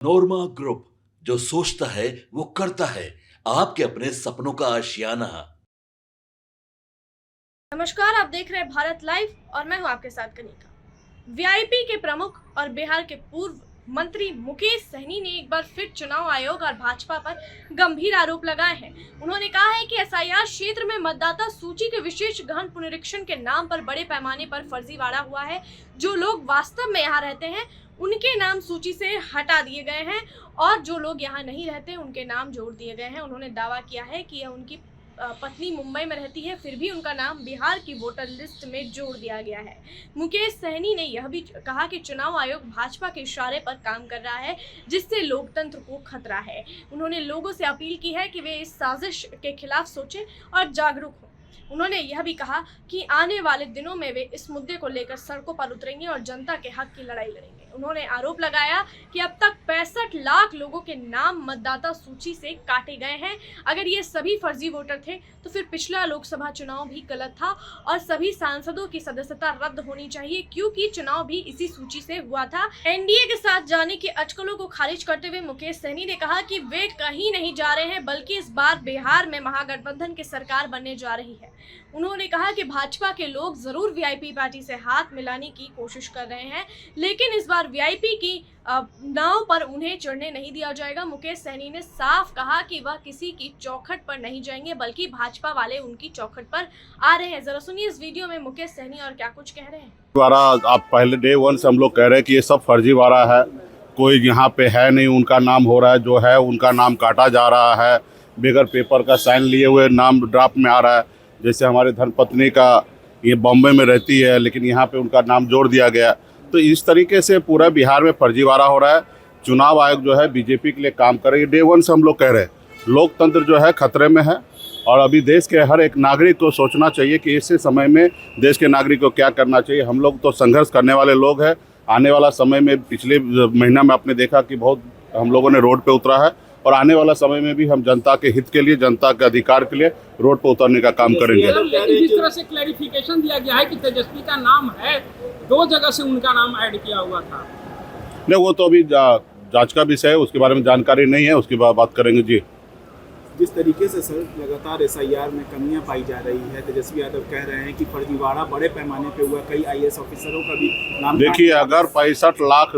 नोरमा group, जो सोचता है वो करता है। आपके अपने सपनों का आशियाना। नमस्कार, आप देख रहे हैं भारत लाइव और मैं हूं आपके साथ कनिका। वीआईपी के प्रमुख और बिहार के पूर्व मंत्री मुकेश सहनी ने एक बार फिर चुनाव आयोग और भाजपा पर गंभीर आरोप लगाए हैं। उन्होंने कहा है कि एसआईआर क्षेत्र में मतदाता सूची के विशेष गहन पुनरीक्षण के नाम पर बड़े पैमाने पर फर्जीवाड़ा हुआ है। जो लोग वास्तव में यहाँ रहते हैं उनके नाम सूची से हटा दिए गए हैं और जो लोग यहाँ नहीं रहते उनके नाम जोड़ दिए गए हैं। उन्होंने दावा किया है कि यह उनकी पत्नी मुंबई में रहती है, फिर भी उनका नाम बिहार की वोटर लिस्ट में जोड़ दिया गया है। मुकेश सहनी ने यह भी कहा कि चुनाव आयोग भाजपा के इशारे पर काम कर रहा है, जिससे लोकतंत्र को खतरा है। उन्होंने लोगों से अपील की है कि वे इस साजिश के खिलाफ सोचें और जागरूक हों। उन्होंने यह भी कहा कि आने वाले दिनों में वे इस मुद्दे को लेकर सड़कों पर उतरेंगे और जनता के हक की लड़ाई लड़ेंगे। उन्होंने आरोप लगाया कि अब तक 65 लाख लोगों के नाम मतदाता सूची से काटे गए हैं। अगर ये सभी फर्जी वोटर थे तो फिर पिछला लोकसभा चुनाव भी गलत था और सभी सांसदों की सदस्यता रद्द होनी चाहिए, क्योंकि चुनाव भी इसी सूची से हुआ था। एनडीए के साथ जाने की अटकलों को खारिज करते हुए मुकेश सहनी ने कहा कि वे कहीं नहीं जा रहे हैं, बल्कि इस बार बिहार में महागठबंधन की सरकार बनने जा रही है। उन्होंने कहा कि भाजपा के लोग जरूर वीआईपी पार्टी से हाथ मिलाने की कोशिश कर रहे हैं, लेकिन इस बार वीआईपी की नाव पर उन्हें चढ़ने नहीं दिया जाएगा। मुकेश सहनी ने साफ कहा कि वह किसी की चौखट पर नहीं जाएंगे, बल्कि भाजपा वाले उनकी चौखट पर आ रहे हैं। जरा सुनिए इस वीडियो में मुकेश सहनी और क्या कुछ कह रहे हैं। द्वारा आप पहले डे वन से हम लोग कह रहे हैं कि ये सब फर्जीवाड़ा है, कोई यहाँ पे है नहीं, उनका नाम हो रहा है, जो है उनका नाम काटा जा रहा है, बगैर पेपर का साइन लिए हुए नाम ड्राफ्ट में आ रहा है। जैसे हमारे धर्मपत्नी का ये बॉम्बे में रहती है, लेकिन यहाँ पे उनका नाम जोड़ दिया गया। तो इस तरीके से पूरा बिहार में फर्जीवाड़ा हो रहा है। चुनाव आयोग जो है बीजेपी के लिए काम कर रही है। डे वन से हम लोग कह रहे हैं लोकतंत्र जो है खतरे में है और अभी देश के हर एक नागरिक को सोचना चाहिए कि इस समय में देश के नागरिक को क्या करना चाहिए। हम लोग तो संघर्ष करने वाले लोग हैं। आने वाला समय में पिछले महीना में आपने देखा कि बहुत हम लोगों ने रोड पे उतरा है और आने वाला समय में भी हम जनता के हित के लिए, जनता के अधिकार के लिए रोड पे उतरने का काम करेंगे। जिस तरह से क्लैरिफिकेशन दिया गया है कि तेजस्वी का नाम है, 2 जगह से उनका नाम ऐड किया हुआ था। नहीं, वो तो अभी जांच का विषय है, उसके बारे में जानकारी नहीं है, उसके बाद बात करेंगे। जी, जिस तरीके से सर लगातार एसआईआर में कमियां पाई जा रही है, तेजस्वी यादव कह रहे हैं कि फर्जीवाड़ा बड़े पैमाने पे हुआ, कई आईएएस ऑफिसरों का भी नाम। देखिए, अगर 65 लाख,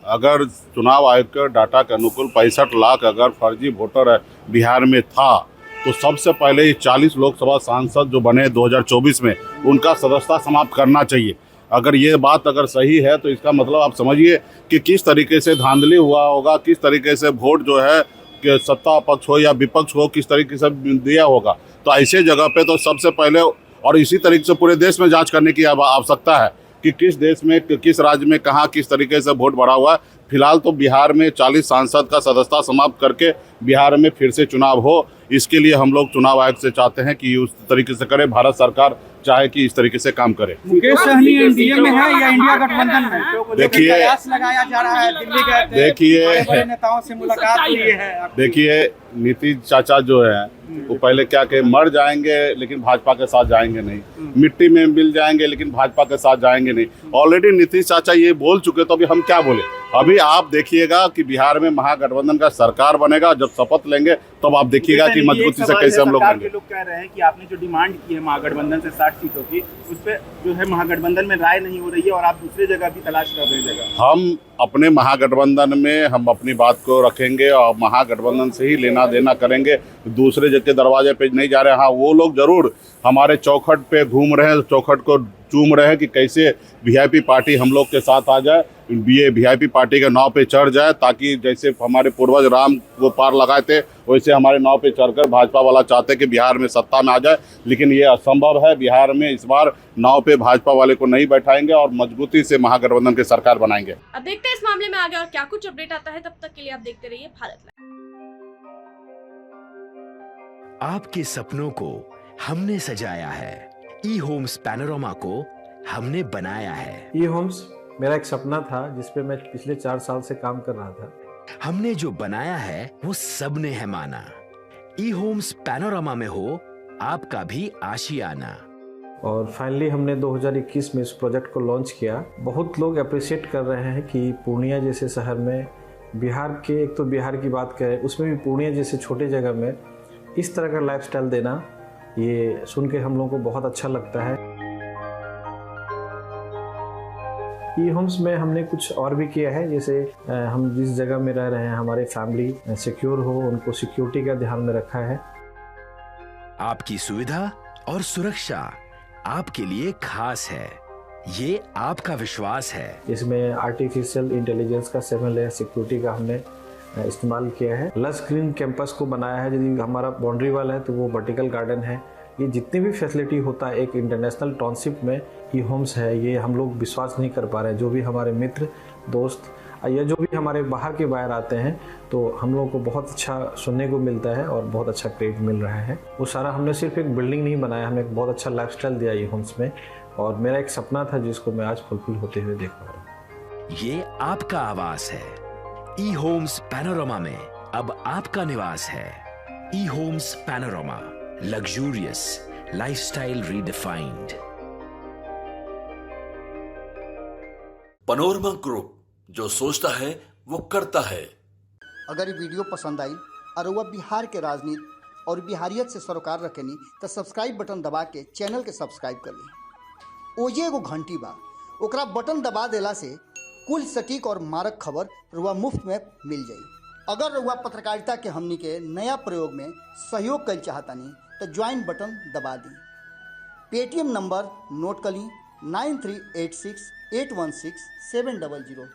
अगर चुनाव आयोग के डाटा के अनुकूल 65 लाख अगर फर्जी वोटर बिहार में था, तो सबसे पहले 40 लोकसभा सांसद जो बने 2024 में, उनका सदस्यता समाप्त करना चाहिए। अगर ये बात अगर सही है तो इसका मतलब आप समझिए कि किस तरीके से धांधली हुआ होगा, किस तरीके से वोट जो है कि सत्ता पक्ष हो या विपक्ष हो, किस तरीके से दिया होगा। तो ऐसे जगह पे तो सबसे पहले और इसी तरीके से पूरे देश में जांच करने की आवश्यकता है कि किस देश में, किस राज्य में, कहाँ किस तरीके से वोट बढ़ा हुआ है। फिलहाल तो बिहार में 40 सांसद का सदस्यता समाप्त करके बिहार में फिर से चुनाव हो, इसके लिए हम लोग चुनाव आयोग से चाहते हैं कि उस तरीके से करे। भारत सरकार चाहे कि इस तरीके से काम करे। मुकेश सहनी एनडीए में है या इंडिया गठबंधन में? देखिए, प्रयास लगाया जा रहा है, दिल्ली गए थे, देखिए, बड़े नेताओं से मुलाकात हुई है। देखिए, नीतीश चाचा जो है वो पहले क्या कहे, मर जाएंगे लेकिन भाजपा के साथ जाएंगे नहीं, मिट्टी में मिल जाएंगे लेकिन भाजपा के साथ जाएंगे नहीं। ऑलरेडी नीतीश चाचा ये बोल चुके, तो अभी हम क्या बोले। अभी आप देखिएगा कि बिहार में महागठबंधन का सरकार बनेगा, जब शपथ लेंगे तब तो आप देखिएगा कि मजबूती से कैसे हम लोग लेंगे। लोग कह रहे हैं कि आपने जो डिमांड की है महागठबंधन से 60 सीटों की, उस पर जो है महागठबंधन में राय नहीं हो रही है और आप दूसरी जगह भी तलाश कर रहे हैं जगह। हम अपने महागठबंधन में हम अपनी बात को रखेंगे और महागठबंधन से ही लेना देना करेंगे, दूसरे जगह दरवाजे पे नहीं जा रहे हैं। हाँ, वो लोग जरूर हमारे चौखट पे घूम रहे हैं, चौखट को चूम रहे हैं कि कैसे वीआईपी पार्टी हम लोग के साथ आ जाए, ये वीआईपी पार्टी के नाव पे चढ़ जाए, ताकि जैसे हमारे पूर्वज राम को पार लगाए थे वैसे हमारे नाव पे चढ़कर भाजपा वाला चाहते कि बिहार में सत्ता में आ जाए, लेकिन ये असंभव है। बिहार में इस बार नाव पे भाजपा वाले को नहीं बैठाएंगे और मजबूती से महागठबंधन की सरकार बनाएंगे। अब देखते हैं इस मामले में आगे और क्या कुछ अपडेट आता है। तब तक के लिए आप देखते रहिए भारत लाइव। आपके सपनों को हमने सजाया है, ई होम्स पैनोरामा को हमने बनाया है। ई होम्स मेरा एक सपना था जिस पे मैं पिछले 4 साल से काम कर रहा था। हमने जो बनाया है वो सबने है माना। ई होम्स पैनोरामा में हो आपका भी आशियाना। और फाइनली हमने 2021 में इस प्रोजेक्ट को लॉन्च किया। बहुत लोग अप्रिशिएट कर रहे हैं कि पूर्णिया जैसे शहर में बिहार के, एक तो बिहार की बात करें, उसमें भी पूर्णिया जैसे छोटे जगह में इस तरह का लाइफस्टाइल देना, ये सुन के हम लोगों को बहुत अच्छा लगता है। ई होम्स में हमने कुछ और भी किया है, जैसे हम जिस जगह में रह रहे हैं हमारे फैमिली सिक्योर हो, उनको सिक्योरिटी का ध्यान में रखा है। आपकी सुविधा और सुरक्षा आपके लिए खास है, ये आपका विश्वास है। इसमें आर्टिफिशियल इंटेलिजेंस का 7 लेयर सिक्योरिटी का हमने इस्तेमाल किया है। लस ग्रीन कैंपस को बनाया है, यदि हमारा बाउंड्री वाल है तो वो वर्टिकल गार्डन है। ये जितनी भी फैसिलिटी होता है एक इंटरनेशनल टाउनशिप में, ये होम्स है, ये हम लोग विश्वास नहीं कर पा रहे हैं। जो भी हमारे मित्र दोस्त या जो भी हमारे बाहर के बाहर आते हैं, तो हम लोगों को बहुत अच्छा सुनने को मिलता है और बहुत अच्छा क्रेडिट मिल रहा है। वो सारा हमने सिर्फ एक बिल्डिंग नहीं बनाया, हमें एक बहुत अच्छा लाइफस्टाइल दिया ये होम्स में, और मेरा एक सपना था जिसको मैं आज फुलफिल होते हुए देख पा रहा हूँ। ये आपका आवास है। ई होम्स पैनोरामा में अब आपका निवास है। E Homes Panorama, luxurious lifestyle redefined. Panorama group, जो सोचता है वो करता है। अगर ये वीडियो पसंद आई और वह बिहार के राजनीति और बिहारियत से सरोकार रखेनी तो सब्सक्राइब बटन दबा के चैनल के सब्सक्राइब कर ली। ओजे एगो घंटी बा, ओकरा बटन दबा देला से कुल सटीक और मारक खबर रुआ मुफ्त में मिल जाई। अगर रुआ पत्रकारिता के हमनी के नया प्रयोग में सहयोग कर चाहतानी तो ज्वाइन बटन दबा दी। पेटीएम नंबर नोट कर ली 9386816700।